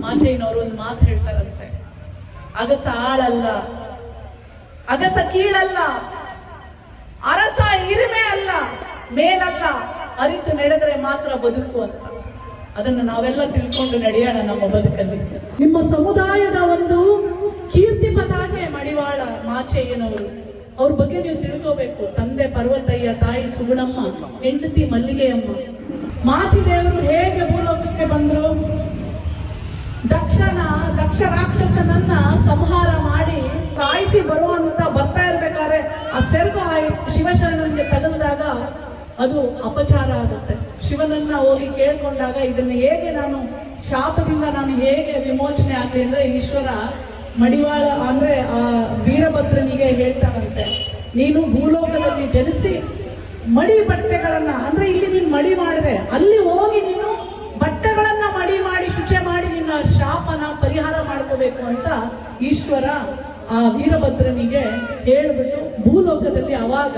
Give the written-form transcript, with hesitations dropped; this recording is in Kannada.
ಮಾಚಯ್ಯನವರು ಒಂದು ಮಾತು ಹೇಳ್ತಾರಂತೆ, ಅಗಸ ಆಳಲ್ಲ, ಅಗಸ ಕೀಳಲ್ಲ, ಅರಸ ಹಿರಿಮೆ ಅಲ್ಲ, ಮೇಲಲ್ಲ, ಅರಿತು ನಡೆದರೆ ಮಾತ್ರ ಬದುಕು ಅಂತ. ಅದನ್ನು ನಾವೆಲ್ಲ ತಿಳ್ಕೊಂಡು ನಡೆಯೋಣ ನಮ್ಮ ಬದುಕಲ್ಲಿ. ನಿಮ್ಮ ಸಮುದಾಯದ ಒಂದು ಕೀರ್ತಿ ಪತಾಕೆ ಮಡಿವಾಳ ಮಾಚಯ್ಯನವರು. ಅವ್ರ ಬಗ್ಗೆ ನೀವು ತಿಳ್ಕೋಬೇಕು. ತಂದೆ ಪರ್ವತಯ್ಯ, ತಾಯಿ ಸುಗುಣಮ್ಮ, ಹೆಂಡತಿ ಮಲ್ಲಿಗೆಯಮ್ಮ. ಮಾಚಿದೇವರು ಹೇಗೆ ಭೂಲೋಕಕ್ಕೆ ಬಂದ್ರು? ದಕ್ಷ ರಾಕ್ಷಸನನ್ನ ಸಂಹಾರ ಮಾಡಿ ಕಾಯಿಸಿ ಬರ್ತಾ ಇರ್ಬೇಕಾದ್ರೆ ಆ ಸೆರಗು ಶಿವಶರಣನಿಗೆ ತಗಲಿದಾಗ ಅದು ಅಪಚಾರ ಆಗುತ್ತೆ. ಶಿವನನ್ನ ಹೋಗಿ ಕೇಳ್ಕೊಂಡಾಗ ಇದನ್ನ ಹೇಗೆ ನಾನು ಶಾಪದಿಂದ ನಾನು ಹೇಗೆ ವಿಮೋಚನೆ ಆಗಲಿ ಅಂದ್ರೆ ಈಶ್ವರ ಮಡಿವಾಳ ಅಂದ್ರೆ ಆ ವೀರಭದ್ರನಿಗೆ ಹೇಳ್ತಾರಂತೆ, ನೀನು ಭೂಲೋಕದಲ್ಲಿ ಜನಿಸಿ ಮಡಿ ಬಟ್ಟೆಗಳನ್ನ ಅಂದ್ರೆ ಇಲ್ಲಿ ನೀನು ಮಡಿ ಮಾಡಿದೆ, ಅಲ್ಲಿ ಹೋಗಿ ನೀನು ಬಟ್ಟೆಗಳನ್ನ ಮಡಿ ಮಾಡಿ ಶುಚಿ ಮಾಡಿ ನಿನ್ನ ಶಾಪನ ಪರಿಹಾರ ಮಾಡ್ಕೋಬೇಕು ಅಂತ ಈಶ್ವರ ಆ ವೀರಭದ್ರನಿಗೆ ಹೇಳ್ಬಿಟ್ಟು ಭೂಲೋಕದಲ್ಲಿ ಅವಾಗ